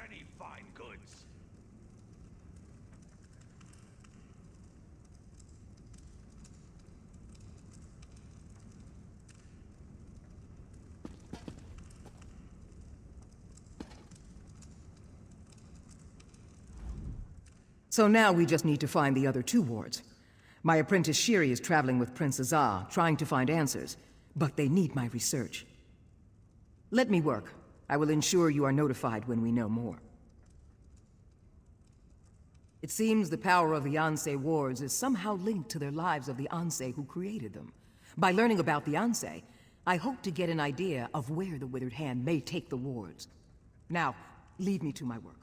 many fine goods. So now we just need to find the other 2 wards. My apprentice Shiri is traveling with Prince Azah, trying to find answers, but they need my research. Let me work. I will ensure you are notified when we know more. It seems the power of the Anseh wards is somehow linked to their lives of the Anseh who created them. By learning about the Anseh, I hope to get an idea of where the Withered Hand may take the wards. Now, leave me to my work.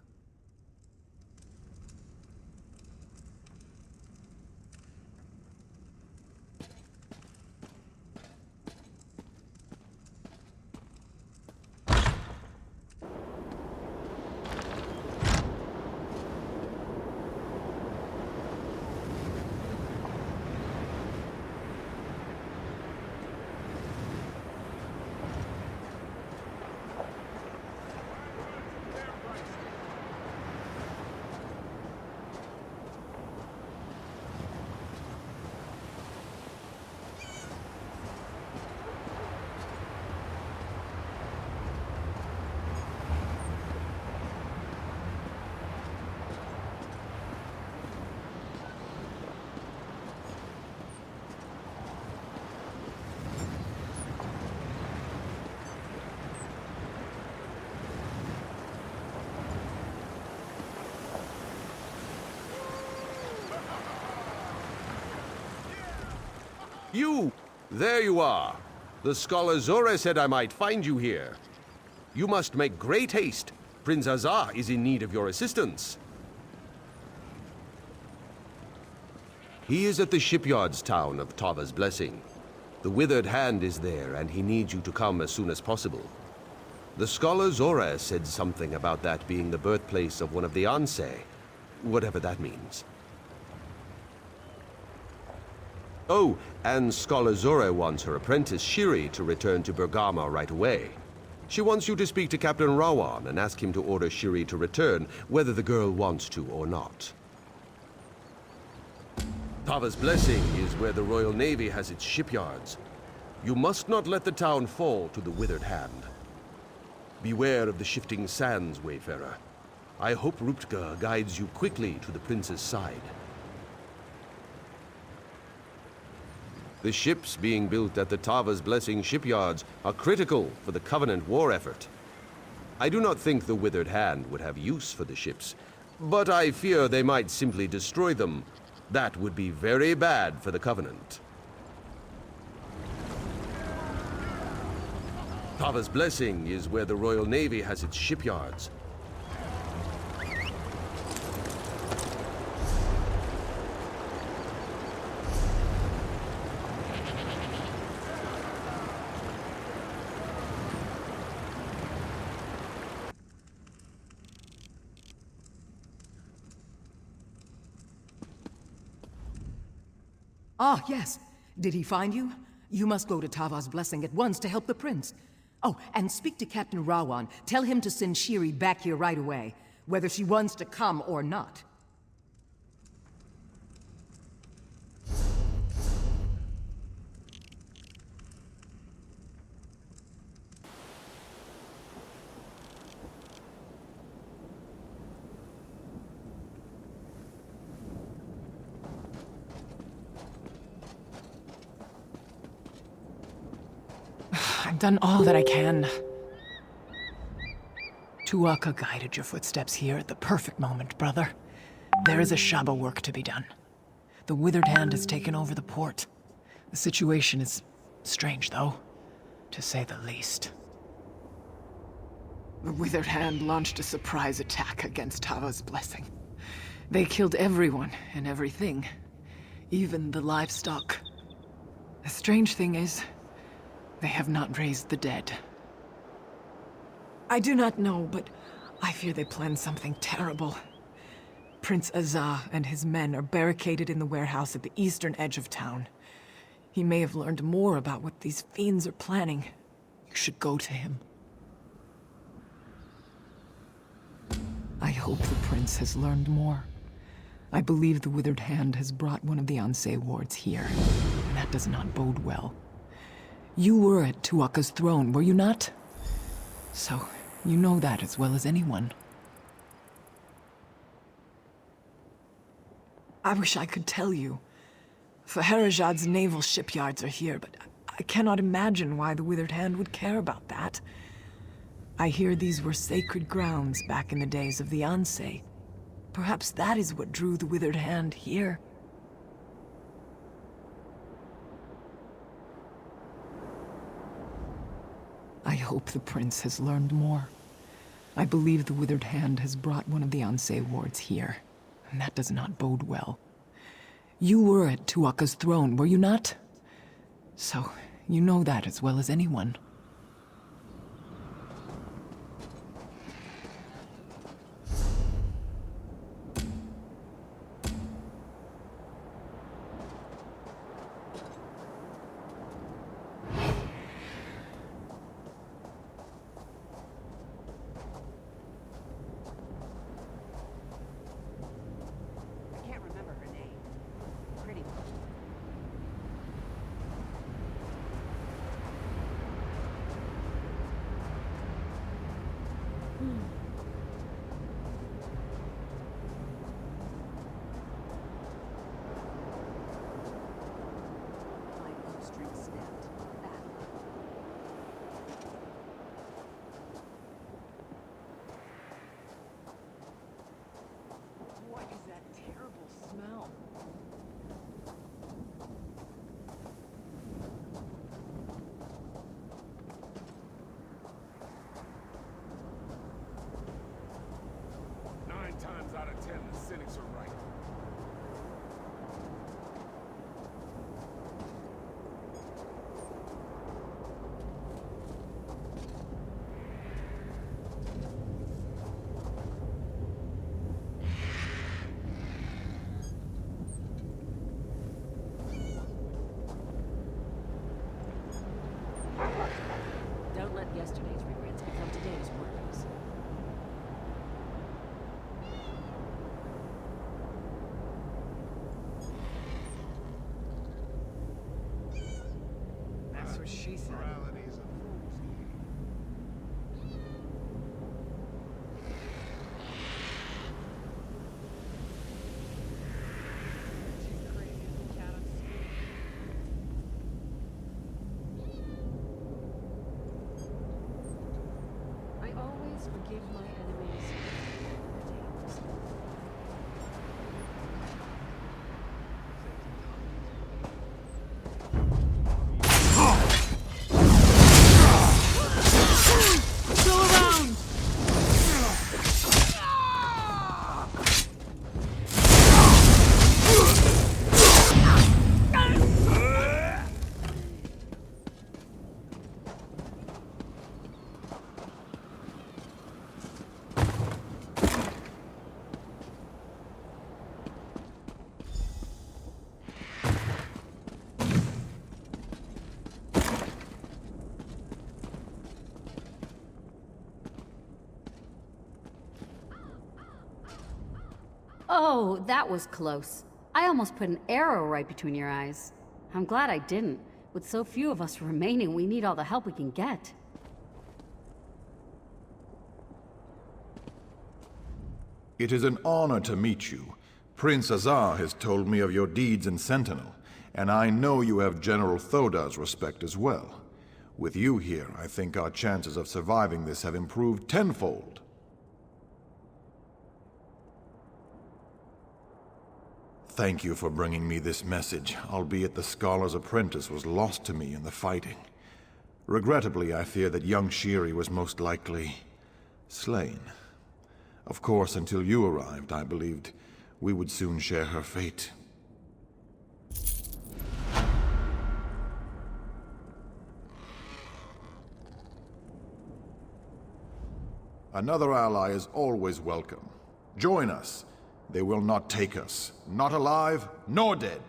You! There you are. The scholar Zora said I might find you here. You must make great haste. Prince Azah is in need of your assistance. He is at the shipyards town of Tava's Blessing. The Withered Hand is there, and he needs you to come as soon as possible. The scholar Zora said something about that being the birthplace of one of the Anseh, whatever that means. Oh, and Scholar Zora wants her apprentice Shiri to return to Bergama right away. She wants you to speak to Captain Rawan and ask him to order Shiri to return, whether the girl wants to or not. Tava's Blessing is where the Royal Navy has its shipyards. You must not let the town fall to the Withered Hand. Beware of the shifting sands, Wayfarer. I hope Ruptga guides you quickly to the prince's side. The ships being built at the Tava's Blessing shipyards are critical for the Covenant war effort. I do not think the Withered Hand would have use for the ships, but I fear they might simply destroy them. That would be very bad for the Covenant. Tava's Blessing is where the Royal Navy has its shipyards. Ah, yes. Did he find you? You must go to Tava's Blessing at once to help the prince. Oh, and speak to Captain Rawan. Tell him to send Shiri back here right away, whether she wants to come or not. I've done all that I can. Tuaka guided your footsteps here at the perfect moment, brother. There is a Shaba work to be done. The Withered Hand has taken over the port. The situation is strange, though, to say the least. The Withered Hand launched a surprise attack against Tava's Blessing. They killed everyone and everything, even the livestock. The strange thing is, they have not raised the dead. I do not know, but I fear they planned something terrible. Prince Azah and his men are barricaded in the warehouse at the eastern edge of town. He may have learned more about what these fiends are planning. You should go to him. I hope the prince has learned more. I believe the Withered Hand has brought one of the Ansei wards here, and that does not bode well. You were at Tuaka's throne, were you not? So, you know that as well as anyone. I wish I could tell you. Faherajad's naval shipyards are here, but I cannot imagine why the Withered Hand would care about that. I hear these were sacred grounds back in the days of the Ansei. Perhaps that is what drew the Withered Hand here. I hope the prince has learned more. I believe the Withered Hand has brought one of the Ansei wards here, and that does not bode well. You were at Tuaka's throne, were you not? So, you know that as well as anyone. Times out of 10, the cynics are right. Don't let yesterday's regrets become today's worries. That's what she said. I always forgive my enemies. Still around! Oh, that was close. I almost put an arrow right between your eyes. I'm glad I didn't. With so few of us remaining, we need all the help we can get. It is an honor to meet you. Prince Azah has told me of your deeds in Sentinel, and I know you have General Thoda's respect as well. With you here, I think our chances of surviving this have improved tenfold. Thank you for bringing me this message, albeit the Scholar's apprentice was lost to me in the fighting. Regrettably, I fear that young Shiri was most likely slain. Of course, until you arrived, I believed we would soon share her fate. Another ally is always welcome. Join us. They will not take us, not alive, nor dead.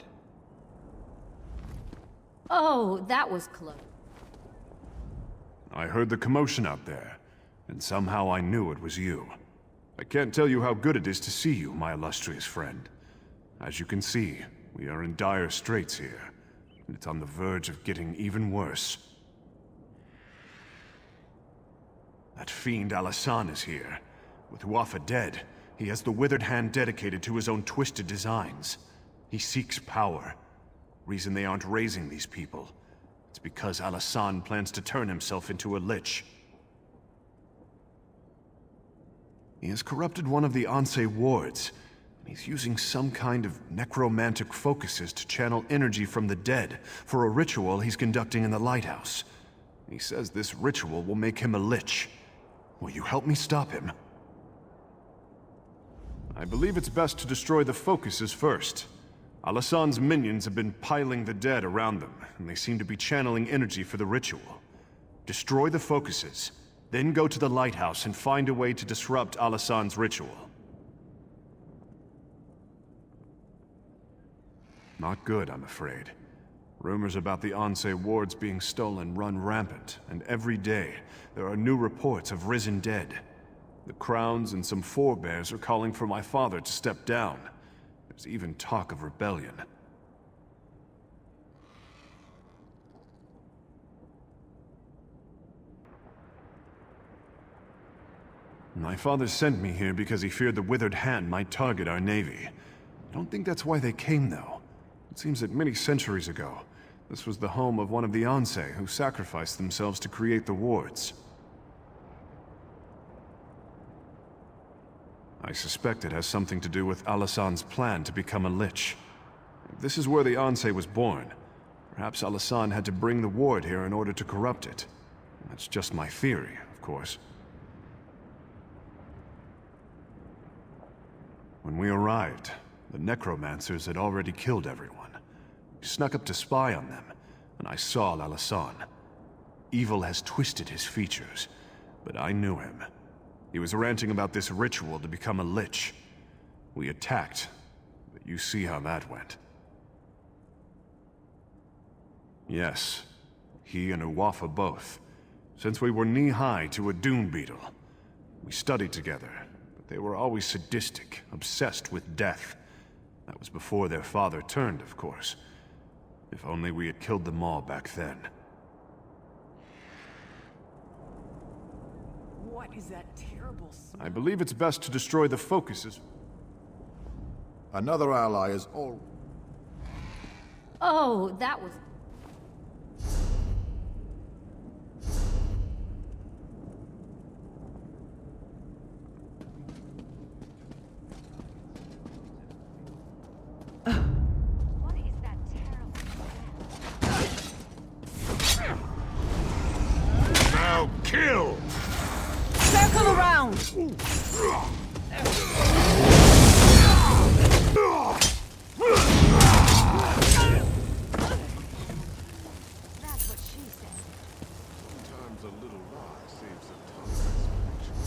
Oh, that was close. I heard the commotion out there, and somehow I knew it was you. I can't tell you how good it is to see you, my illustrious friend. As you can see, we are in dire straits here, and it's on the verge of getting even worse. That fiend Alasan is here. With Wafa dead, he has the Withered Hand dedicated to his own twisted designs. He seeks power. Reason they aren't raising these people. It's because Alasan plans to turn himself into a lich. He has corrupted one of the Ansei wards, and he's using some kind of necromantic focuses to channel energy from the dead for a ritual he's conducting in the lighthouse. He says this ritual will make him a lich. Will you help me stop him? I believe it's best to destroy the focuses first. Alasan's minions have been piling the dead around them, and they seem to be channeling energy for the ritual. Destroy the focuses, then go to the lighthouse and find a way to disrupt Alasan's ritual. Not good, I'm afraid. Rumors about the Ansei wards being stolen run rampant, and every day there are new reports of risen dead. The Crowns and some forebears are calling for my father to step down. There's even talk of rebellion. My father sent me here because he feared the Withered Hand might target our navy. I don't think that's why they came, though. It seems that many centuries ago, this was the home of one of the Ansei who sacrificed themselves to create the wards. I suspect it has something to do with Alasan's plan to become a lich. If this is where the Ansei was born, perhaps Alasan had to bring the ward here in order to corrupt it. That's just my theory, of course. When we arrived, the necromancers had already killed everyone. We snuck up to spy on them, and I saw Alasan. Evil has twisted his features, but I knew him. He was ranting about this ritual to become a lich. We attacked, but you see how that went. Yes, he and Uwafa both. Since we were knee-high to a dune beetle. We studied together, but they were always sadistic, obsessed with death. That was before their father turned, of course. If only we had killed them all back then. What is that terrible smell? I believe it's best to destroy the focuses. Another ally is all... Oh, that was... What is that terrible? Now kill! Circle around! That's what she said. Sometimes a little lie saves a ton of explanation.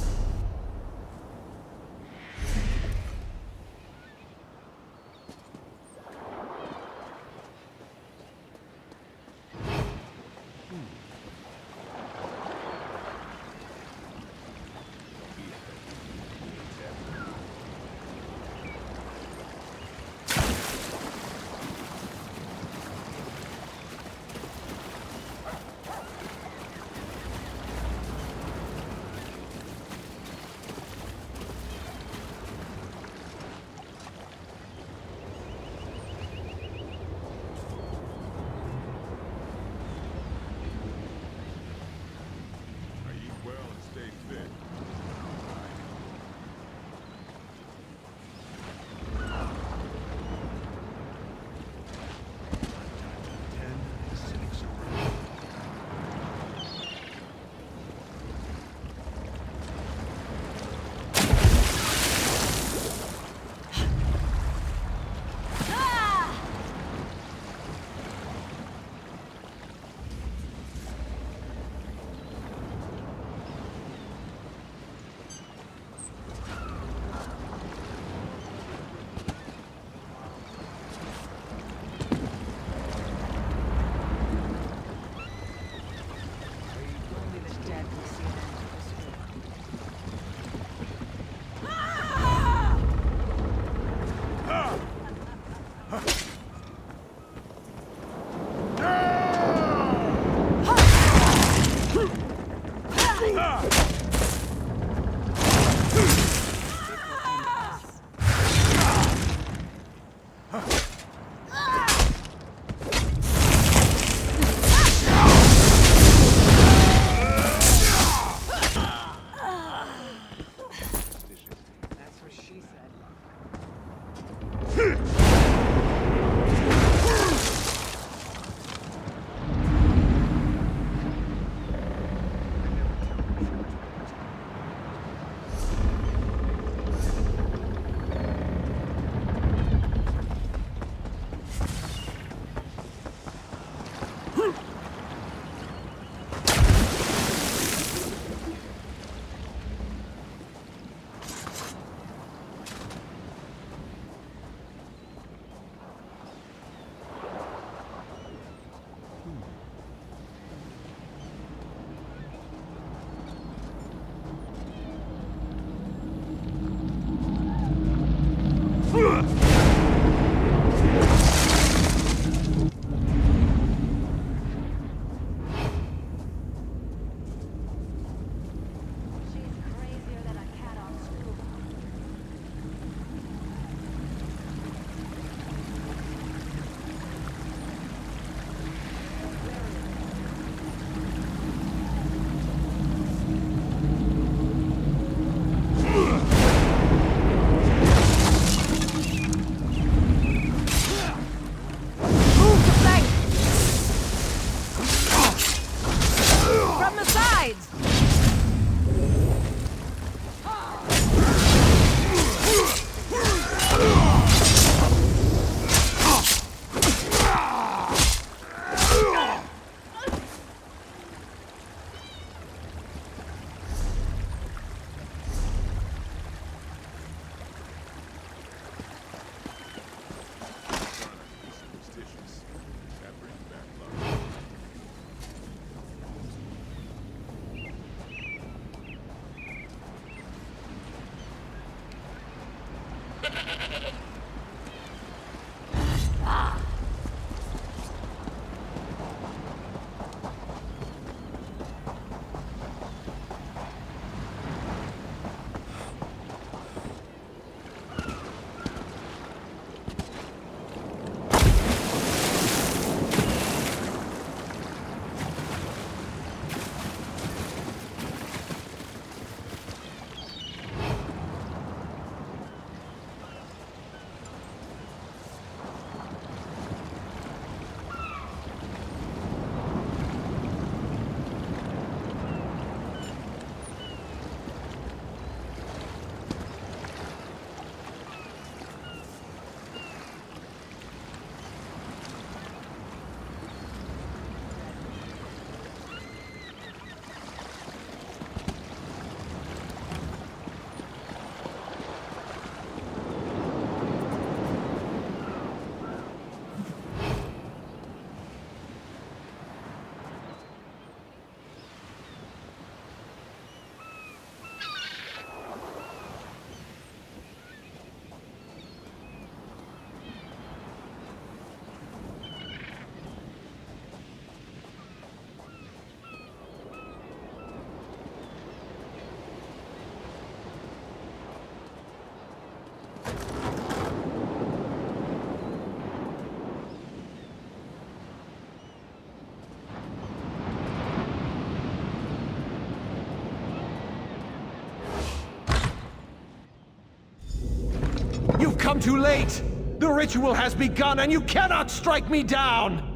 You've come too late! The ritual has begun and you cannot strike me down!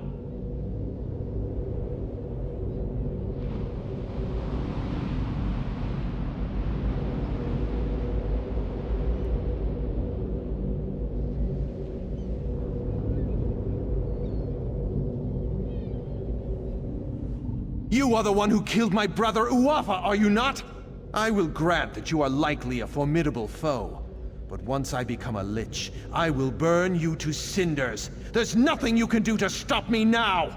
You are the one who killed my brother Uafa, are you not? I will grant that you are likely a formidable foe. But once I become a lich, I will burn you to cinders. There's nothing you can do to stop me now!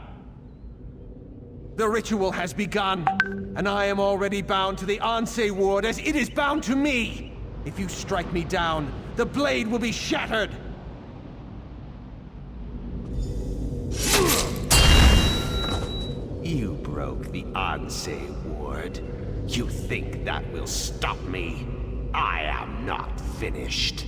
The ritual has begun, and I am already bound to the Anse ward as it is bound to me! If you strike me down, the blade will be shattered! You broke the Anse ward. You think that will stop me? I am not finished.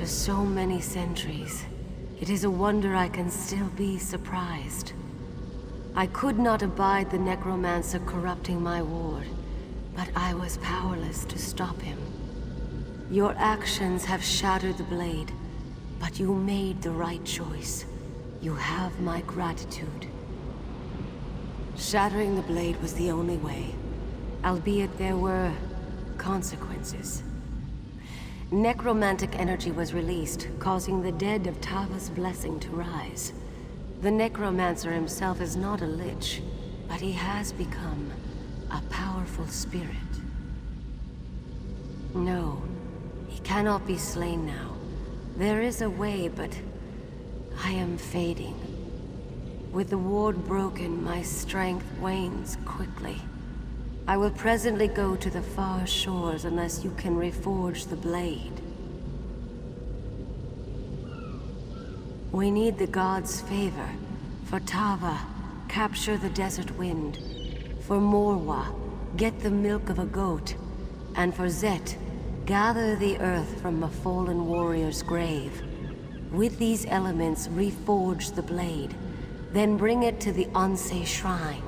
So many centuries, it is a wonder I can still be surprised. I could not abide the necromancer corrupting my ward, but I was powerless to stop him. Your actions have shattered the blade, but you made the right choice. You have my gratitude. Shattering the blade was the only way, albeit there were consequences. Necromantic energy was released, causing the dead of Tava's blessing to rise. The necromancer himself is not a lich, but he has become a powerful spirit. No, he cannot be slain now. There is a way, but I am fading. With the ward broken, my strength wanes quickly. I will presently go to the far shores unless you can reforge the blade. We need the gods' favor. For Tava, capture the desert wind. For Morwa, get the milk of a goat. And for Zet, gather the earth from a fallen warrior's grave. With these elements, reforge the blade. Then bring it to the Anseh Shrine.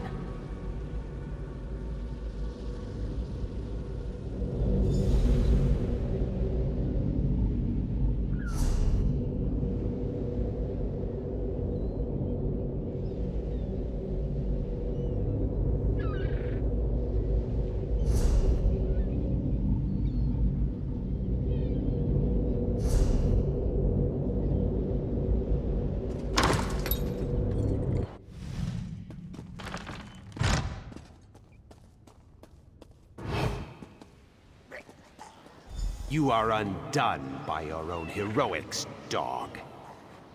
You are undone by your own heroics, dog.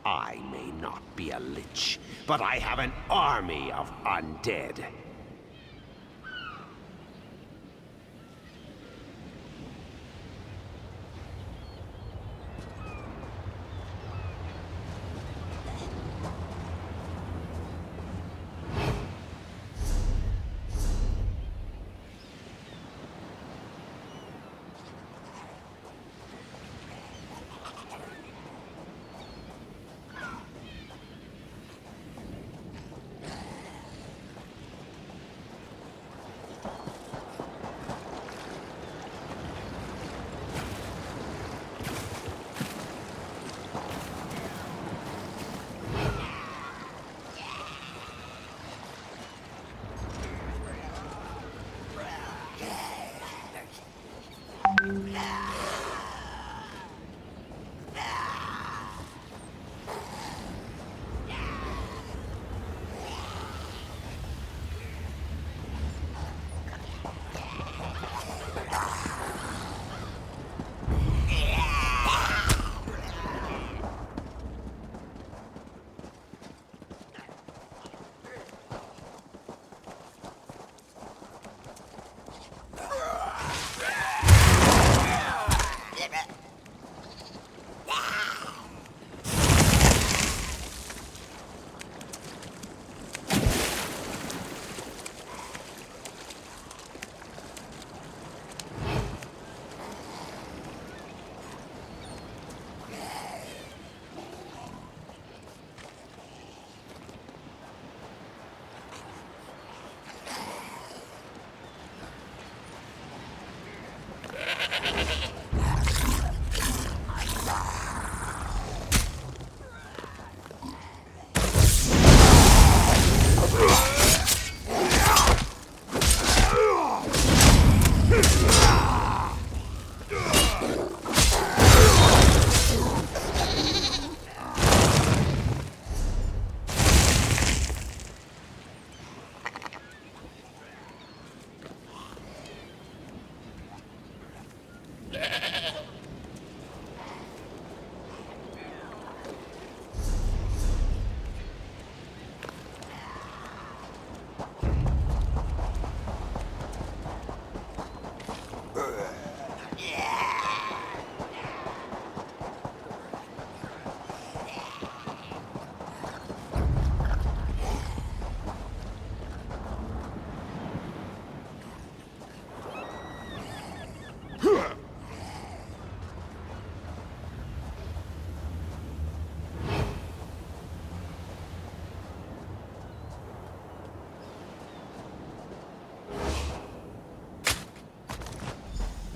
I may not be a lich, but I have an army of undead.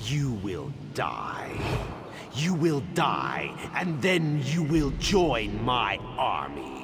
You will die. You will die, and then you will join my army.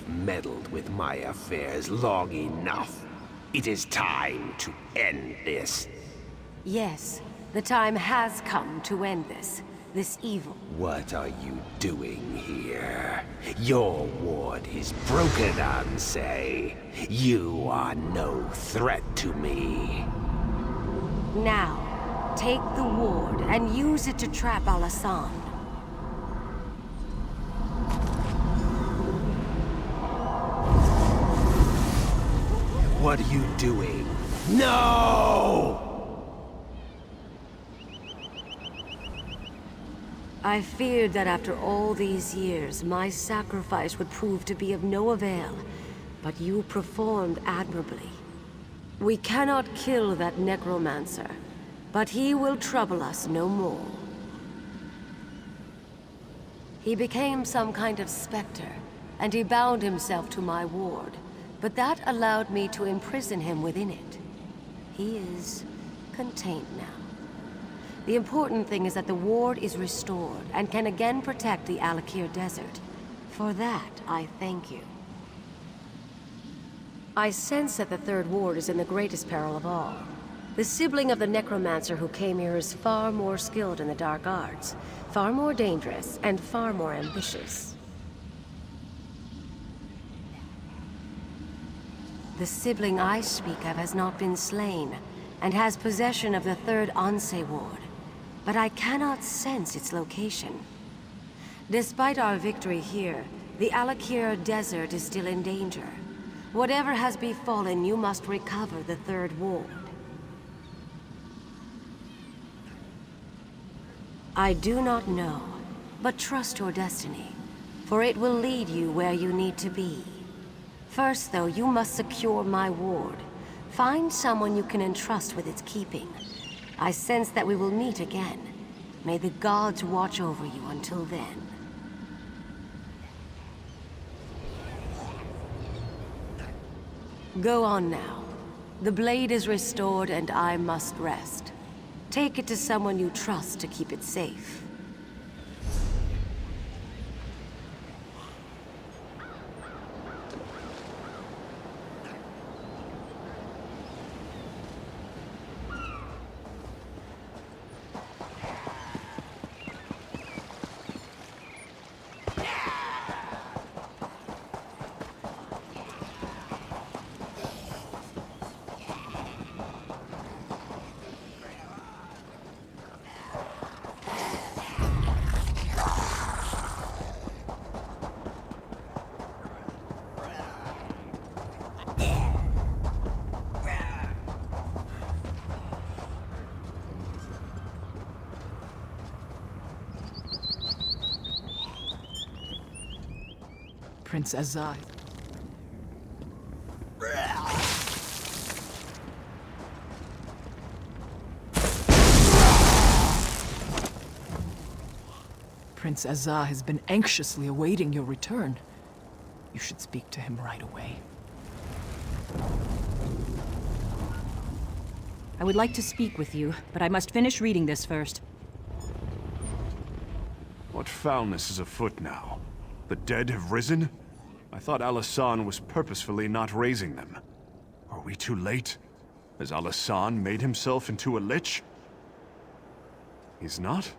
Meddled with my affairs long enough. It is time to end this. Yes, the time has come to end this evil. What are you doing here? Your ward is broken, Ansei. You are no threat to me. Now, take the ward and use it to trap Alasan. What are you doing? No! I feared that after all these years, my sacrifice would prove to be of no avail, but you performed admirably. We cannot kill that necromancer, but he will trouble us no more. He became some kind of specter, and he bound himself to my ward. But that allowed me to imprison him within it. He is contained now. The important thing is that the ward is restored and can again protect the Alik'r desert. For that, I thank you. I sense that the third ward is in the greatest peril of all. The sibling of the necromancer who came here is far more skilled in the dark arts, far more dangerous, and far more ambitious. The sibling I speak of has not been slain, and has possession of the third Ansei ward, but I cannot sense its location. Despite our victory here, the Alik'r desert is still in danger. Whatever has befallen, you must recover the Third Ward. I do not know, but trust your destiny, for it will lead you where you need to be. First, though, you must secure my ward. Find someone you can entrust with its keeping. I sense that we will meet again. May the gods watch over you until then. Go on now. The blade is restored and I must rest. Take it to someone you trust to keep it safe. Prince Azah. Prince Azah has been anxiously awaiting your return. You should speak to him right away. I would like to speak with you, but I must finish reading this first. What foulness is afoot now? The dead have risen? I thought Alasan was purposefully not raising them. Are we too late? Has Alasan made himself into a lich? He's not?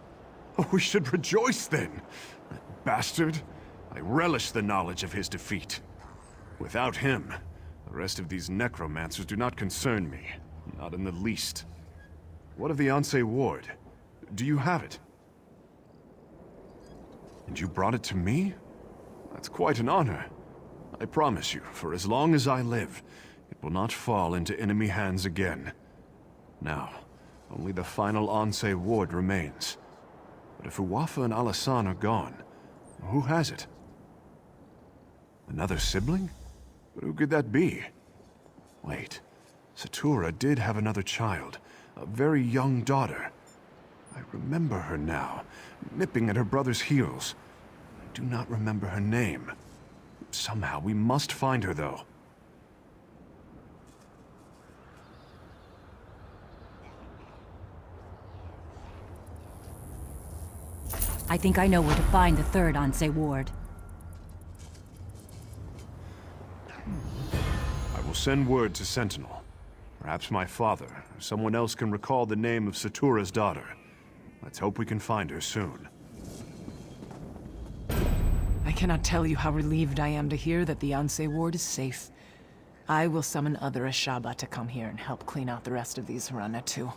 Oh, we should rejoice then! That bastard! I relish the knowledge of his defeat. Without him, the rest of these necromancers do not concern me. Not in the least. What of the Anse ward? Do you have it? And you brought it to me? That's quite an honor. I promise you, for as long as I live, it will not fall into enemy hands again. Now, only the final Anse ward remains. But if Uwafa and Alasan are gone, who has it? Another sibling? But who could that be? Wait, Satura did have another child, a very young daughter. I remember her now, nipping at her brother's heels. I do not remember her name. Somehow we must find her, though. I think I know where to find the third Anse ward. I will send word to Sentinel. Perhaps my father, or someone else can recall the name of Satura's daughter. Let's hope we can find her soon. I cannot tell you how relieved I am to hear that the Anse ward is safe. I will summon other Ashaba to come here and help clean out the rest of these Harana too.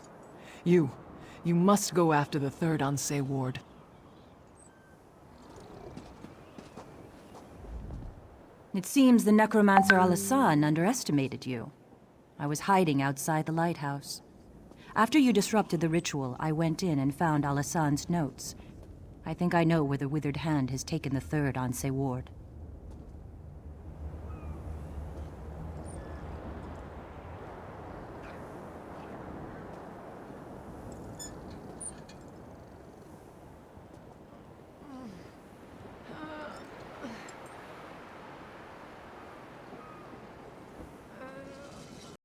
You must go after the third Anse ward. It seems the necromancer Alasan underestimated you. I was hiding outside the lighthouse. After you disrupted the ritual, I went in and found Alasan's notes. I think I know where the Withered Hand has taken the third Anse ward.